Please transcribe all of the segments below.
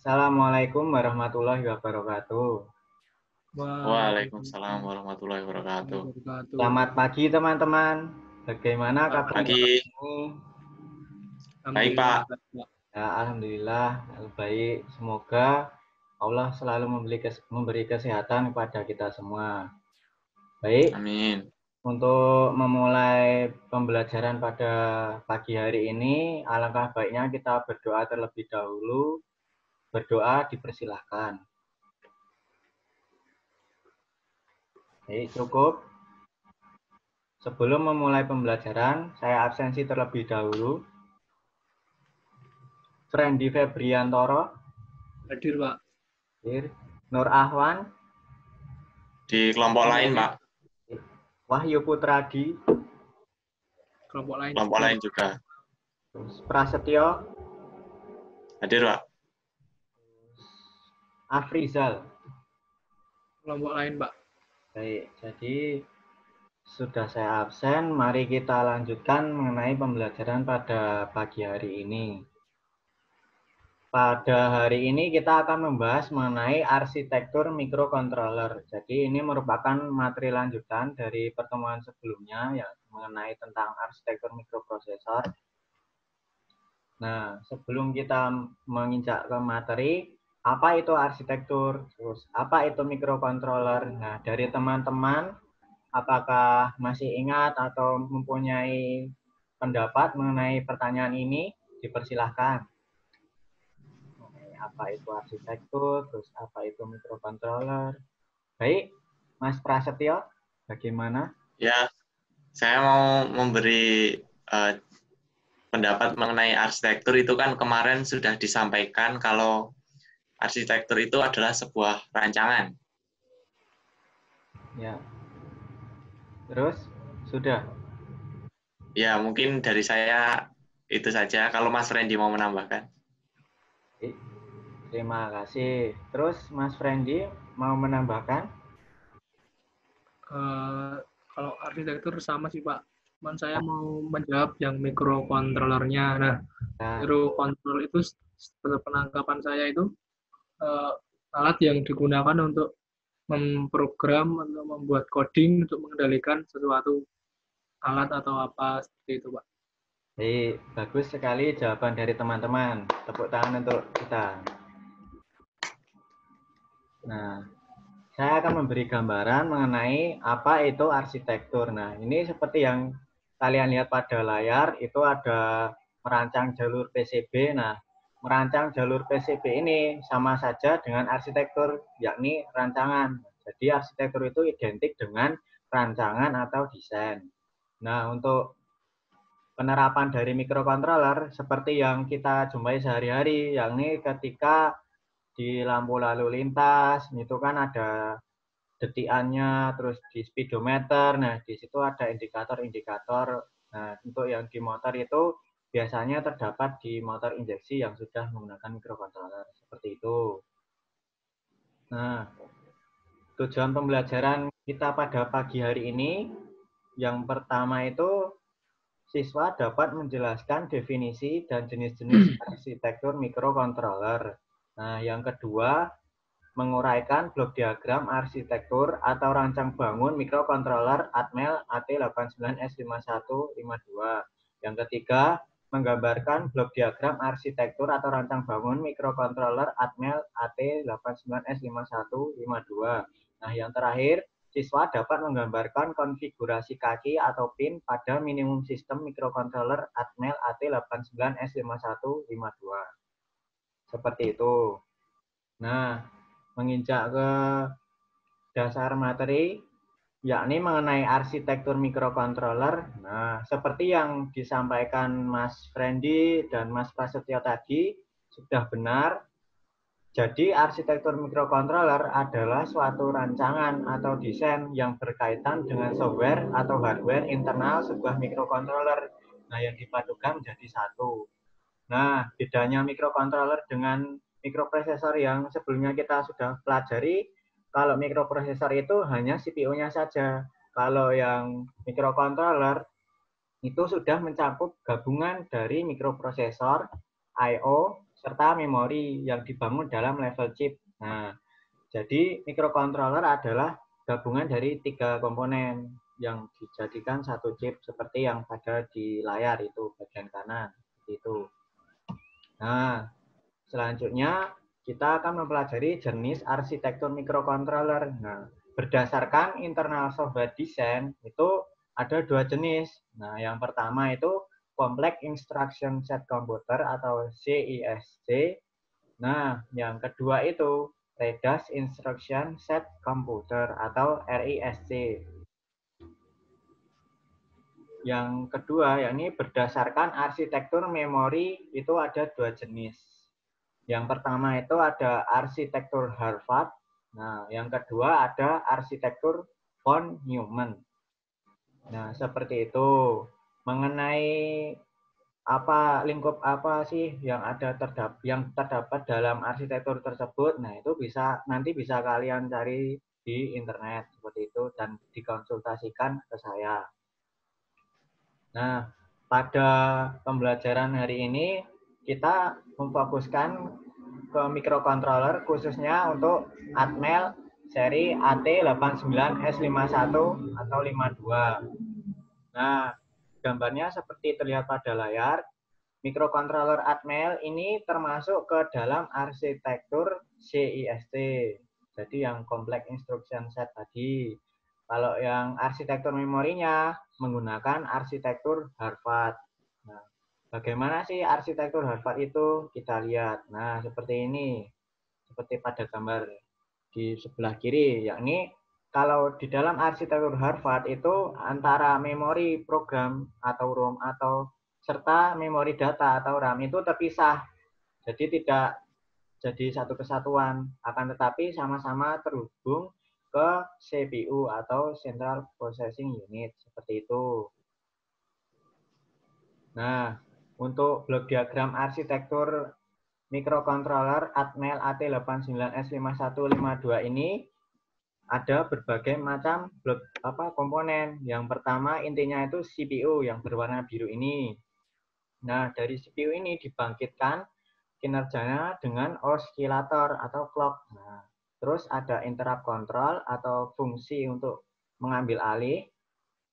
Assalamualaikum warahmatullahi wabarakatuh. Waalaikumsalam warahmatullahi wabarakatuh. Selamat pagi teman-teman. Bagaimana Selamat kabar pagi. ini? Baik, Pak. Ya, alhamdulillah baik. Semoga Allah selalu memberi kesehatan kepada kita semua. Baik, Amin. untuk memulai pembelajaran pada pagi hari ini, alangkah baiknya kita berdoa terlebih dahulu. Berdoa dipersilahkan. Baik, cukup. Sebelum memulai pembelajaran, saya absensi terlebih dahulu. Frendi Febriantoro. Hadir, Pak. Hadir. Nur Ahwan. Di kelompok lain, Pak. Wahyu Putradi. Kelompok lain juga. Terus Prasetyo. Hadir, Pak. Afrizal. Kelompok lain, Pak. Baik, jadi sudah saya absen, mari kita lanjutkan mengenai pembelajaran pada pagi hari ini. Pada hari ini kita akan membahas mengenai arsitektur mikrokontroler. Jadi ini merupakan materi lanjutan dari pertemuan sebelumnya yang mengenai tentang arsitektur mikroprosesor. Nah, sebelum kita menginjak ke materi, apa itu arsitektur, terus apa itu mikrokontroler. Nah, dari teman-teman, apakah masih ingat atau mempunyai pendapat mengenai pertanyaan ini? Dipersilahkan. Apa itu arsitektur, terus apa itu mikrokontroler. Baik, Mas Prasetyo, bagaimana? Ya, saya mau memberi pendapat mengenai arsitektur. Itu kan kemarin sudah disampaikan kalau arsitektur itu adalah sebuah rancangan. Ya. Terus, sudah? Ya, mungkin dari saya itu saja. Kalau Mas Randy mau menambahkan. Terima kasih. Terus Mas Randy mau menambahkan? Kalau arsitektur sama sih, Pak. Cuman saya mau menjawab yang mikrokontrolernya. Nah, mikrokontroler itu penangkapan saya itu alat yang digunakan untuk memprogram atau membuat coding untuk mengendalikan sesuatu alat atau apa seperti itu, Pak. Baik, bagus sekali jawaban dari teman-teman. Tepuk tangan untuk kita. Nah, saya akan memberi gambaran mengenai apa itu arsitektur. Nah, ini seperti yang kalian lihat pada layar, itu ada merancang jalur PCB. Nah, merancang jalur PCB ini sama saja dengan arsitektur, yakni rancangan. Jadi, arsitektur itu identik dengan rancangan atau desain. Nah, untuk penerapan dari mikrokontroler seperti yang kita jumpai sehari-hari, yakni ketika di lampu lalu lintas itu kan ada detikannya, terus di speedometer. Nah, di situ ada indikator-indikator. Nah, untuk yang di motor itu biasanya terdapat di motor injeksi yang sudah menggunakan mikrokontroler seperti itu. Nah, tujuan pembelajaran kita pada pagi hari ini yang pertama itu siswa dapat menjelaskan definisi dan jenis-jenis arsitektur mikrokontroler. Nah, yang kedua, menguraikan blok diagram arsitektur atau rancang bangun mikrokontroler Atmel AT89S5152. Yang ketiga, menggambarkan blok diagram arsitektur atau rancang bangun mikrokontroler Atmel AT89S5152. Nah, yang terakhir, siswa dapat menggambarkan konfigurasi kaki atau pin pada minimum sistem mikrokontroler Atmel AT89S5152. Seperti itu. Nah, menginjak ke dasar materi, yakni mengenai arsitektur mikrokontroler. Nah, seperti yang disampaikan Mas Frendi dan Mas Prasetyo tadi, sudah benar. Jadi, arsitektur mikrokontroler adalah suatu rancangan atau desain yang berkaitan dengan software atau hardware internal sebuah mikrokontroler. Nah, yang dipadukan menjadi satu. Nah, bedanya mikrokontroler dengan mikroprosesor yang sebelumnya kita sudah pelajari, kalau mikroprosesor itu hanya CPU-nya saja. Kalau yang mikrokontroler itu sudah mencakup gabungan dari mikroprosesor, I/O, serta memori yang dibangun dalam level chip. Nah, jadi mikrokontroler adalah gabungan dari 3 komponen yang dijadikan satu chip seperti yang ada di layar itu bagian kanan itu. Nah, selanjutnya kita akan mempelajari jenis arsitektur mikrokontroler. Nah, berdasarkan internal software design itu ada 2 jenis. Nah, yang pertama itu Complex Instruction Set Computer atau CISC. Nah, yang kedua itu Redas Instruction Set Computer atau RISC. Yang kedua, yakni berdasarkan arsitektur memori itu ada 2 jenis. Yang pertama itu ada arsitektur Harvard. Nah, yang kedua ada arsitektur von Neumann. Nah, seperti itu. Mengenai lingkup apa sih yang terdapat dalam arsitektur tersebut? Nah, itu nanti bisa kalian cari di internet seperti itu dan dikonsultasikan ke saya. Nah, pada pembelajaran hari ini kita memfokuskan ke mikrokontroler khususnya untuk Atmel seri AT89S51 atau 52. Nah, gambarnya seperti terlihat pada layar. Mikrokontroler Atmel ini termasuk ke dalam arsitektur CISC. Jadi yang Complex Instruction Set tadi. Kalau yang arsitektur memorinya menggunakan arsitektur Harvard. Nah, bagaimana sih arsitektur Harvard itu? Kita lihat. Nah, seperti ini. Seperti pada gambar di sebelah kiri, yakni kalau di dalam arsitektur Harvard itu antara memori program atau ROM atau serta memori data atau RAM itu terpisah. Jadi tidak jadi satu kesatuan, akan tetapi sama-sama terhubung ke CPU atau Central Processing Unit seperti itu. Nah, untuk blok diagram arsitektur mikrokontroler Atmel AT89S5152 ini ada berbagai macam blok komponen. Yang pertama intinya itu CPU yang berwarna biru ini. Nah, dari CPU ini dibangkitkan kinerjanya dengan osilator atau clock. Nah, terus ada interrupt control atau fungsi untuk mengambil alih.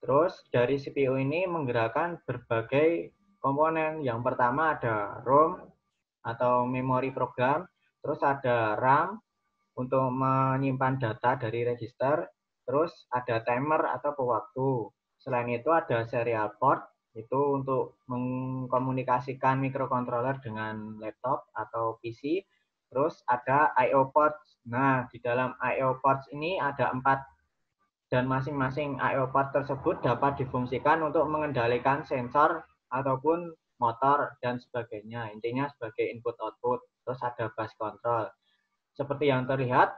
Terus dari CPU ini menggerakkan berbagai komponen. Yang pertama ada ROM atau memori program, terus ada RAM untuk menyimpan data dari register, terus ada timer atau pewaktu. Selain itu ada serial port, itu untuk mengkomunikasikan mikrokontroler dengan laptop atau PC. Terus ada I/O ports. Nah, di dalam I/O ports ini ada 4 dan masing-masing I/O port tersebut dapat difungsikan untuk mengendalikan sensor ataupun motor dan sebagainya. Intinya sebagai input output. Terus ada bus control. Seperti yang terlihat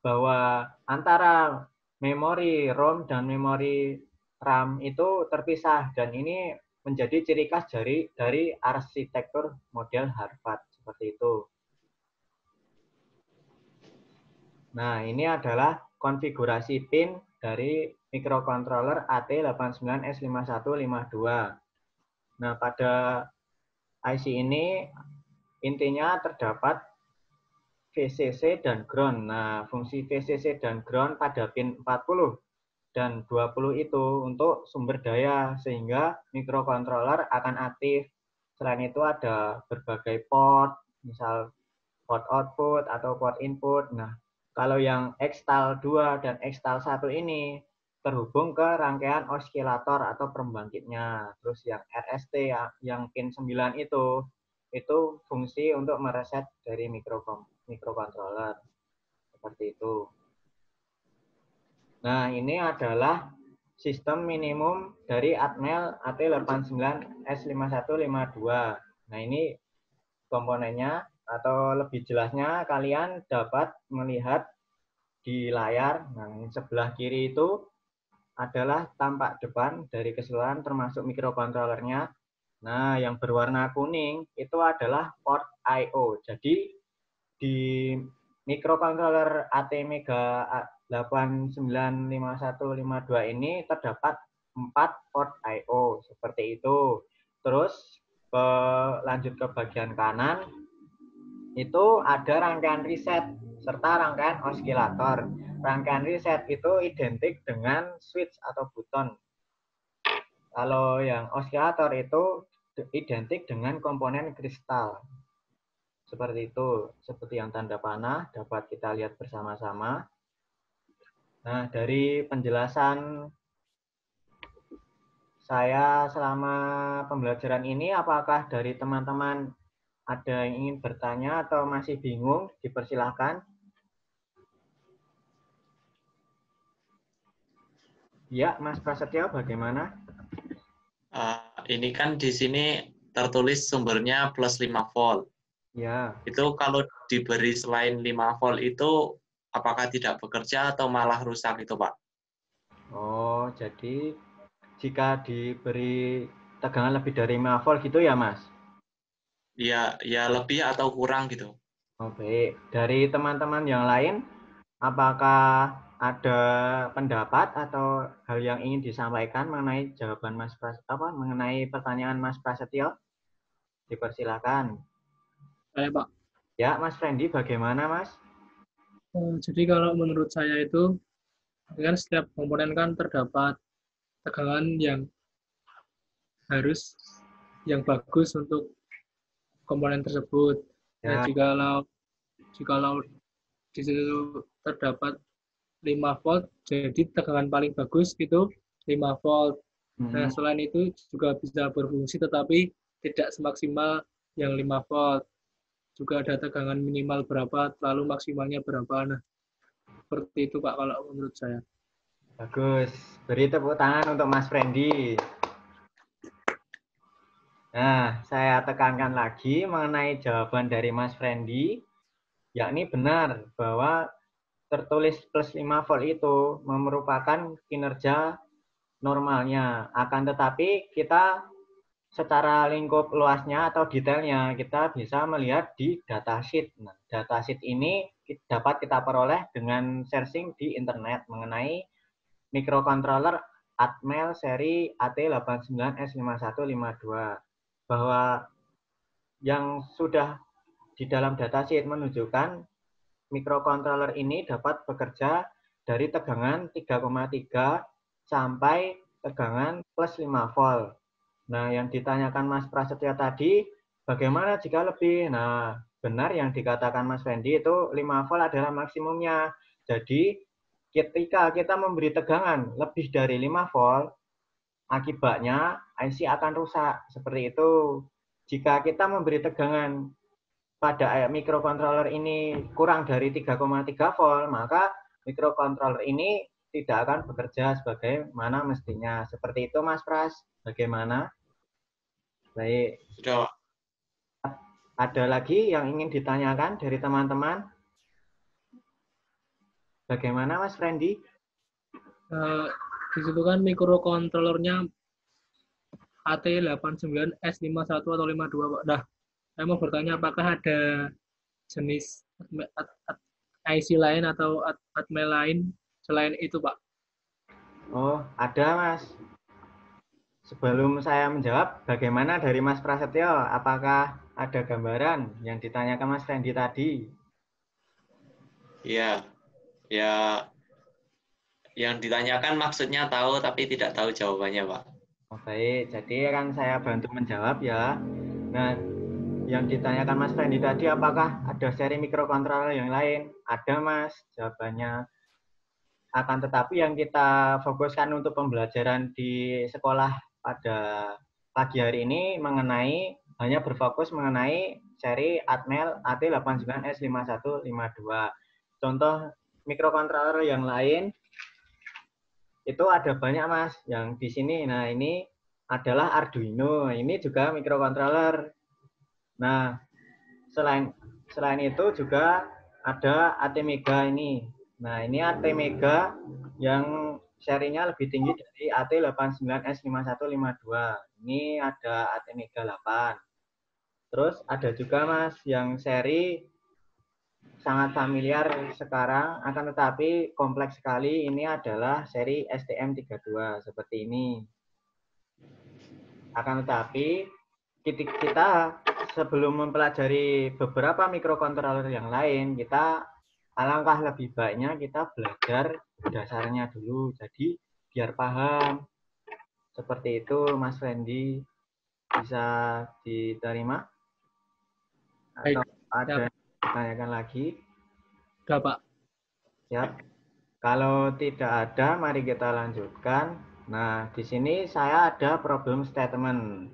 bahwa antara memori ROM dan memori RAM itu terpisah dan ini menjadi ciri khas dari arsitektur model Harvard seperti itu. Nah, ini adalah konfigurasi pin dari mikrokontroler AT89S5152. Nah, pada IC ini intinya terdapat VCC dan ground. Nah, fungsi VCC dan ground pada pin 40 dan 20 itu untuk sumber daya sehingga mikrokontroler akan aktif. Selain itu ada berbagai port, misal port output atau port input. Nah, kalau yang Xtal 2 dan Xtal 1 ini terhubung ke rangkaian osilator atau pembangkitnya. Terus yang RST yang pin 9 itu fungsi untuk mereset dari mikrokontroler. Seperti itu. Nah, ini adalah sistem minimum dari Atmel AT89S5152. Nah, ini komponennya atau lebih jelasnya kalian dapat melihat di layar. Nah, sebelah kiri itu adalah tampak depan dari keseluruhan termasuk mikrokontrolernya. Nah, yang berwarna kuning itu adalah port I/O. Jadi di mikrokontroler ATmega 895152 ini terdapat 4 port I/O seperti itu. Terus lanjut ke bagian kanan. itu ada rangkaian reset serta rangkaian osilator. Rangkaian reset itu identik dengan switch atau buton. Kalau yang osilator itu identik dengan komponen kristal. Seperti itu, seperti yang tanda panah dapat kita lihat bersama-sama. Nah, dari penjelasan saya selama pembelajaran ini, apakah dari teman-teman ada yang ingin bertanya atau masih bingung? Dipersilahkan. Ya, Mas Prasetyo, bagaimana? Ini kan di sini tertulis sumbernya plus 5 volt. Ya. Itu kalau diberi selain 5 volt itu apakah tidak bekerja atau malah rusak itu, Pak? Oh, jadi jika diberi tegangan lebih dari 5 volt gitu ya, Mas? Ya, ya lebih atau kurang gitu. Oh, baik. Dari teman-teman yang lain, apakah ada pendapat atau hal yang ingin disampaikan mengenai jawaban Mas mengenai pertanyaan Mas Prasetyo? Dipersilakan. Saya, Pak. Ya, Mas Fendi, bagaimana, Mas? Jadi kalau menurut saya itu, kan setiap komponen kan terdapat tegangan yang harus yang bagus untuk komponen tersebut. Ya. Jikalau di situ terdapat 5 volt, jadi tegangan paling bagus itu 5 volt. Nah, selain itu juga bisa berfungsi tetapi tidak semaksimal yang 5 volt. Juga ada tegangan minimal berapa, lalu maksimalnya berapa. Nah, seperti itu Pak kalau menurut saya. Bagus. Beri tepuk tangan untuk Mas Fendi. Nah, saya tekankan lagi mengenai jawaban dari Mas Fendi, yakni benar bahwa tertulis plus 5 volt itu merupakan kinerja normalnya. Akan tetapi kita secara lingkup luasnya atau detailnya kita bisa melihat di datasheet. Nah, datasheet ini dapat kita peroleh dengan searching di internet mengenai microcontroller Atmel seri AT89S5152. Bahwa yang sudah di dalam datasheet menunjukkan microcontroller ini dapat bekerja dari tegangan 3,3 sampai tegangan plus 5 volt. Nah, yang ditanyakan Mas Prasetyo tadi, bagaimana jika lebih? Nah, benar yang dikatakan Mas Fendi itu 5 volt adalah maksimumnya. Jadi, ketika kita memberi tegangan lebih dari 5 volt, akibatnya IC akan rusak. Seperti itu. Jika kita memberi tegangan pada microcontroller ini kurang dari 3,3 volt, maka microcontroller ini tidak akan bekerja sebagaimana mestinya. Seperti itu, Mas Pras. Bagaimana? Baik. Sudah. Ada lagi yang ingin ditanyakan dari teman-teman? Bagaimana, Mas Fendi? Di situ kan microcontrollernya AT89S51 atau 52, Pak. Nah, saya mau bertanya apakah ada jenis IC lain atau Atmel lain selain itu, Pak? Oh, ada, Mas. Sebelum saya menjawab, bagaimana dari Mas Prasetyo? Apakah ada gambaran yang ditanyakan Mas Fendi tadi? Iya, ya yang ditanyakan maksudnya tahu tapi tidak tahu jawabannya, Pak. Oh, baik, jadi akan saya bantu menjawab ya. Nah, yang ditanyakan Mas Fendi tadi, apakah ada seri microcontroller yang lain? Ada, Mas, jawabannya. Akan tetapi yang kita fokuskan untuk pembelajaran di sekolah pada pagi hari ini hanya berfokus mengenai seri Atmel AT89S5152. Contoh microcontroller yang lain itu ada banyak, Mas, yang di sini. Nah, ini adalah Arduino. Ini juga microcontroller. Nah, selain itu juga ada ATmega ini. Nah, ini ATmega yang serinya lebih tinggi dari AT89S5152. Ini ada ATmega 8. Terus ada juga, Mas, yang seri sangat familiar sekarang, akan tetapi kompleks sekali. Ini adalah seri STM32 seperti ini. Akan tetapi kita sebelum mempelajari beberapa mikrokontroler yang lain, kita alangkah lebih baiknya kita belajar dasarnya dulu. Jadi biar paham. Seperti itu, Mas Randy. Bisa diterima? Baik, Atau ada siap. yang ditanyakan lagi? Udah, Pak. Siap. Kalau tidak ada, mari kita lanjutkan. Nah, di sini saya ada problem statement.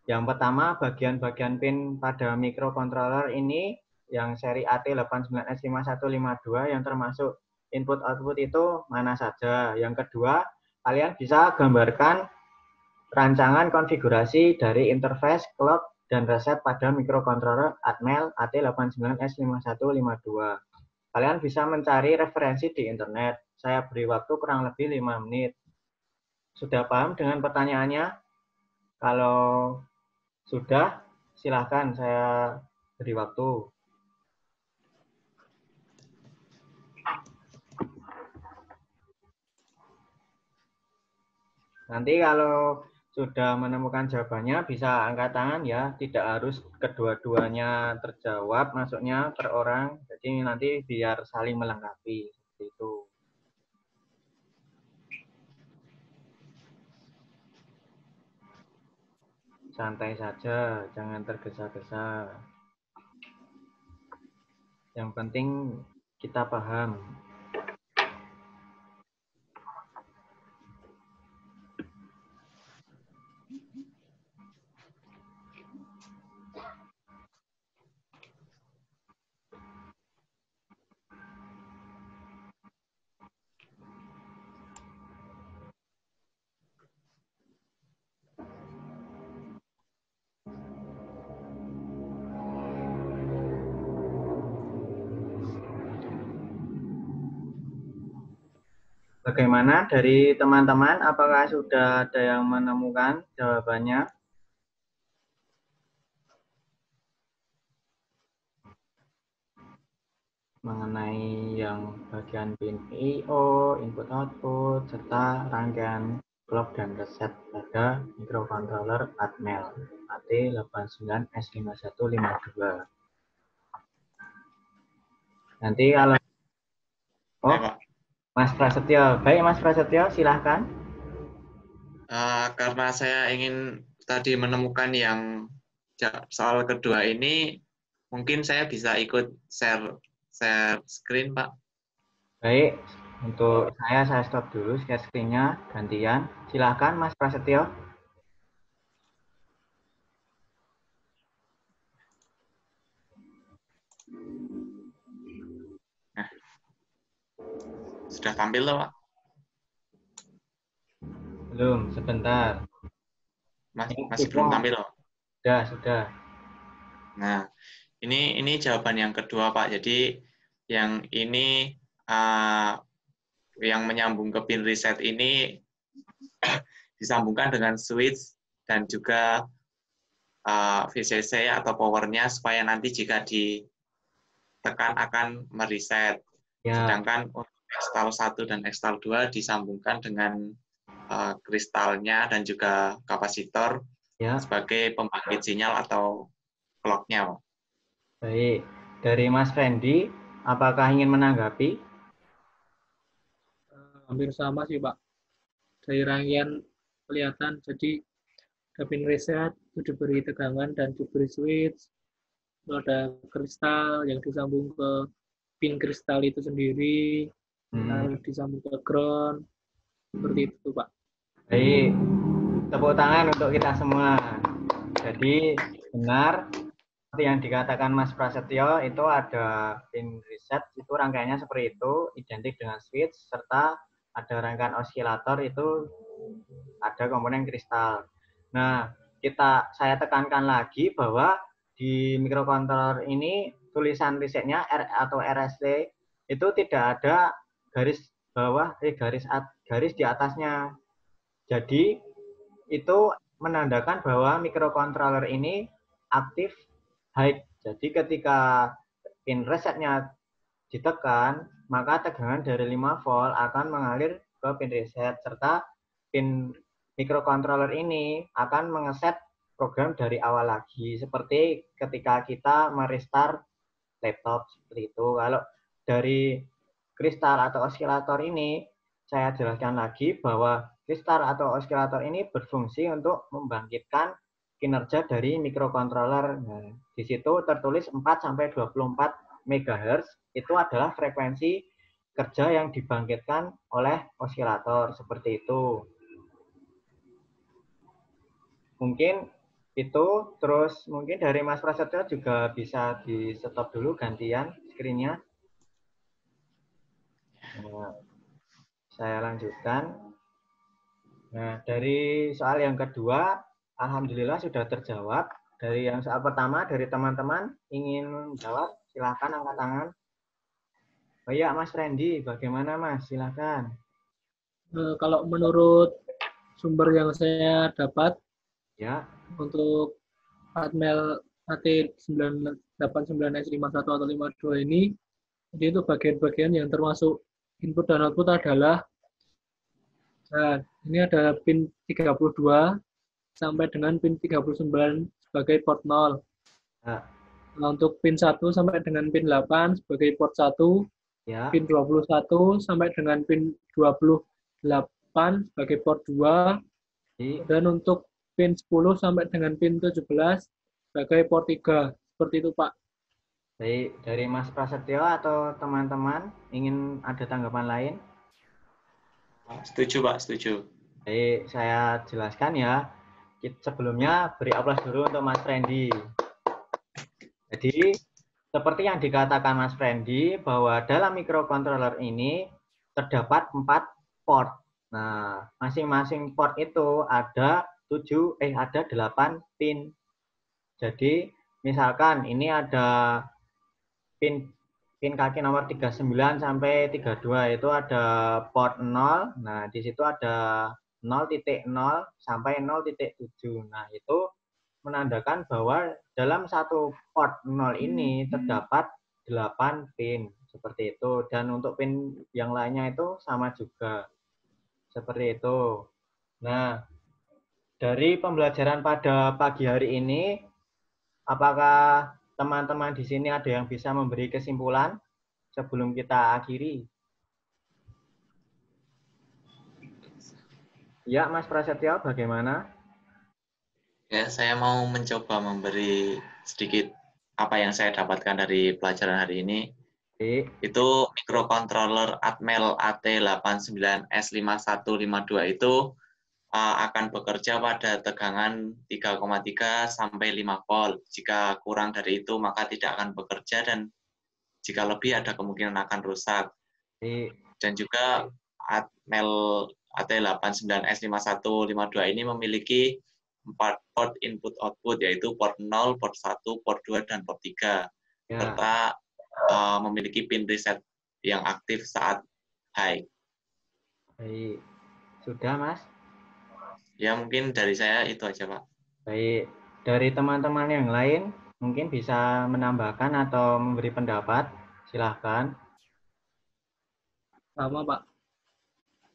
Yang pertama, bagian-bagian pin pada microcontroller ini yang seri AT89S5152 yang termasuk input-output itu mana saja. Yang kedua, kalian bisa gambarkan rancangan konfigurasi dari interface, clock, dan reset pada microcontroller Atmel AT89S5152. Kalian bisa mencari referensi di internet. Saya beri waktu kurang lebih 5 menit. Sudah paham dengan pertanyaannya? Kalau sudah, silahkan saya beri waktu. Nanti kalau sudah menemukan jawabannya, bisa angkat tangan ya. Tidak harus kedua-duanya terjawab, masuknya per orang. Jadi nanti biar saling melengkapi. Seperti itu. Santai saja, jangan tergesa-gesa. Yang penting kita paham. Bagaimana dari teman-teman? Apakah sudah ada yang menemukan jawabannya? Mengenai yang bagian pin I/O, input output, serta rangkaian clock dan reset pada microcontroller Atmel AT89S5152. Nanti kalau Mas Prasetyo, baik Mas Prasetyo, silahkan. Karena saya ingin tadi menemukan yang soal kedua ini, mungkin saya bisa ikut share screen, Pak. Baik, untuk saya stop dulu share screen-nya, gantian. Silahkan Mas Prasetyo. Nah, sudah tampil loh, Pak? Belum, sebentar. Masih belum tampil loh. Sudah. Nah, ini jawaban yang kedua, Pak. Jadi yang ini yang menyambung ke pin reset ini disambungkan dengan switch dan juga VCC atau powernya supaya nanti jika ditekan akan mereset. Ya. Sedangkan untuk X-Tal 1 dan X-Tal 2 disambungkan dengan kristalnya dan juga kapasitor ya, sebagai pembangkit sinyal atau clock-nya. Baik, dari Mas Fendi, apakah ingin menanggapi? Hampir sama sih, Pak. Dari rangkaian kelihatan, jadi pin reset itu diberi tegangan dan diberi switch. Lalu ada kristal yang disambung ke pin kristal itu sendiri, lalu disambung ke ground. Seperti itu, Pak. Baik, tepuk tangan untuk kita semua. Jadi benar seperti yang dikatakan Mas Prasetyo, itu ada pin reset, itu rangkaiannya seperti itu, identik dengan switch, serta ada rangkaian osilator, itu ada komponen kristal. Nah, saya tekankan lagi bahwa di microcontroller ini tulisan resetnya R atau RST itu tidak ada garis bawah, garis di atasnya. Jadi itu menandakan bahwa microcontroller ini aktif high. Jadi ketika pin resetnya ditekan, maka tegangan dari 5 volt akan mengalir ke pin reset, serta pin microcontroller ini akan mengeset program dari awal lagi. Seperti ketika kita merestart laptop seperti itu. Kalau dari kristal atau osilator ini, saya jelaskan lagi bahwa kristal atau osilator ini berfungsi untuk membangkitkan kinerja dari mikrokontroler. Nah, di situ tertulis 4-24 MHz itu adalah frekuensi kerja yang dibangkitkan oleh osilator seperti itu. Mungkin itu, terus mungkin dari Mas Prasetyo juga bisa di stop dulu gantian screen-nya. Nah, saya lanjutkan. Nah, dari soal yang kedua, alhamdulillah sudah terjawab. Dari yang soal pertama, dari teman-teman ingin jawab, silahkan angkat tangan. Oh iya, Mas Randy, bagaimana Mas? Silahkan. Kalau menurut sumber yang saya dapat, Ya. untuk Atmel AT989S51 atau 52 ini, jadi itu bagian-bagian yang termasuk input dan output adalah, nah, ini ada pin 32 sampai dengan pin 39 sebagai port 0. Ya. Nah, untuk pin 1 sampai dengan pin 8 sebagai port 1, Ya. pin 21 sampai dengan pin 28 sebagai port 2, dan untuk pin 10 sampai dengan pin 17 sebagai port 3. Seperti itu, Pak. Baik, dari Mas Prasetyo atau teman-teman ingin ada tanggapan lain? Setuju, Pak, setuju. Baik, saya jelaskan ya. Sebelumnya beri aplaus dulu untuk Mas Randy. Jadi, seperti yang dikatakan Mas Randy, bahwa dalam mikrokontroler ini terdapat 4 port. Nah, masing-masing port itu ada 8 pin. Jadi, misalkan ini ada pin kaki nomor 39 sampai 32 itu ada port 0. Nah, di situ ada 0.0 sampai 0.7. Nah, itu menandakan bahwa dalam satu port 0 ini terdapat 8 pin seperti itu, dan untuk pin yang lainnya itu sama juga seperti itu. Nah, dari pembelajaran pada pagi hari ini, apakah teman-teman di sini ada yang bisa memberi kesimpulan sebelum kita akhiri? Ya, Mas Prasetyo, bagaimana? Ya, saya mau mencoba memberi sedikit apa yang saya dapatkan dari pelajaran hari ini. Itu mikrokontroler Atmel AT89S5152 itu akan bekerja pada tegangan 3,3 sampai 5 volt. Jika kurang dari itu maka tidak akan bekerja, dan jika lebih ada kemungkinan akan rusak. Dan juga Atmel AT89S5152 ini memiliki 4 port input-output, yaitu port 0, port 1, port 2, dan port 3. Serta memiliki pin reset yang aktif saat high. Baik. Sudah, Mas? Ya, mungkin dari saya itu aja, Pak. Baik. Dari teman-teman yang lain, mungkin bisa menambahkan atau memberi pendapat. Silahkan. Sama, Pak.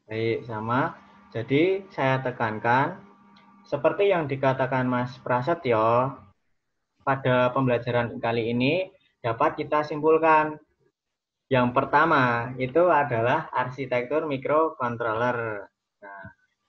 Baik, sama. Jadi, saya tekankan, seperti yang dikatakan Mas Prasetyo, pada pembelajaran kali ini dapat kita simpulkan. Yang pertama, itu adalah arsitektur mikrokontroler. Nah,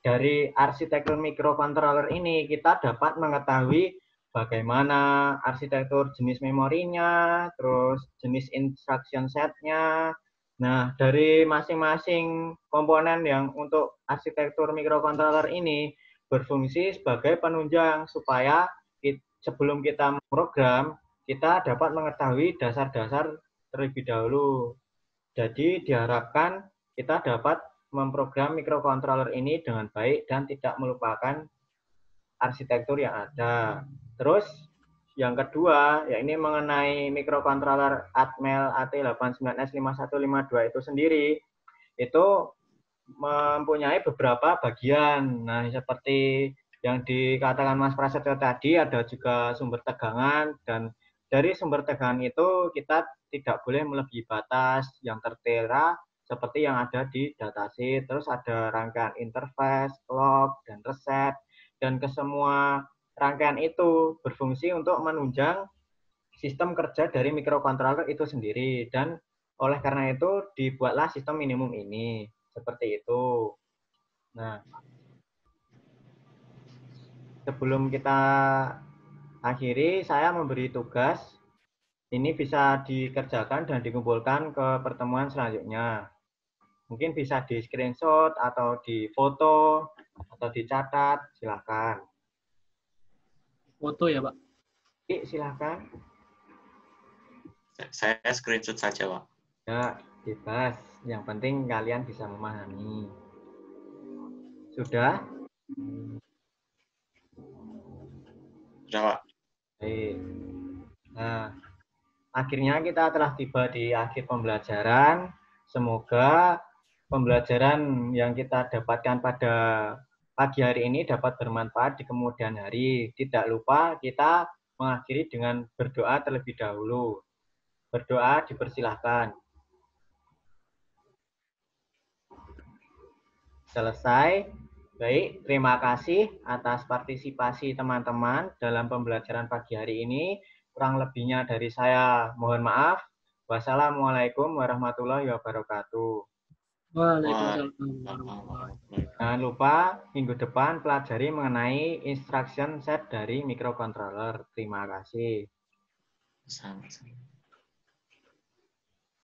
dari arsitektur mikrokontroler ini kita dapat mengetahui bagaimana arsitektur jenis memorinya, terus jenis instruction set-nya. Nah, dari masing-masing komponen yang untuk arsitektur mikrokontroler ini berfungsi sebagai penunjang supaya sebelum kita memprogram, kita dapat mengetahui dasar-dasar terlebih dahulu. Jadi diharapkan kita dapat memprogram mikrokontroler ini dengan baik dan tidak melupakan arsitektur yang ada. Terus yang kedua, ya ini mengenai mikrokontroler Atmel AT89S5152 itu sendiri, itu mempunyai beberapa bagian. Nah, seperti yang dikatakan Mas Prasetyo tadi, ada juga sumber tegangan, dan dari sumber tegangan itu kita tidak boleh melebihi batas yang tertera seperti yang ada di datasheet. Terus ada rangkaian interface, clock, dan reset, dan kesemua rangkaian itu berfungsi untuk menunjang sistem kerja dari mikrokontroler itu sendiri, dan oleh karena itu dibuatlah sistem minimum ini seperti itu. Nah, sebelum kita akhiri, saya memberi tugas. Ini bisa dikerjakan dan dikumpulkan ke pertemuan selanjutnya. Mungkin bisa di screenshot atau di foto atau dicatat, silakan. Foto ya, Pak? Silakan. Saya screenshot saja, Pak. Ya, bebas. Yang penting kalian bisa memahami. Sudah? Sudah, Pak. Baik. Nah, akhirnya kita telah tiba di akhir pembelajaran. Semoga pembelajaran yang kita dapatkan pada pagi hari ini dapat bermanfaat di kemudian hari. Tidak lupa kita mengakhiri dengan berdoa terlebih dahulu. Berdoa dipersilahkan. Selesai. Baik, terima kasih atas partisipasi teman-teman dalam pembelajaran pagi hari ini. Kurang lebihnya dari saya mohon maaf. Wassalamualaikum warahmatullahi wabarakatuh. Waalaikumsalam warahmatullahi wabarakatuh. Jangan lupa minggu depan pelajari mengenai instruction set dari microcontroller. Terima kasih. Sama-sama.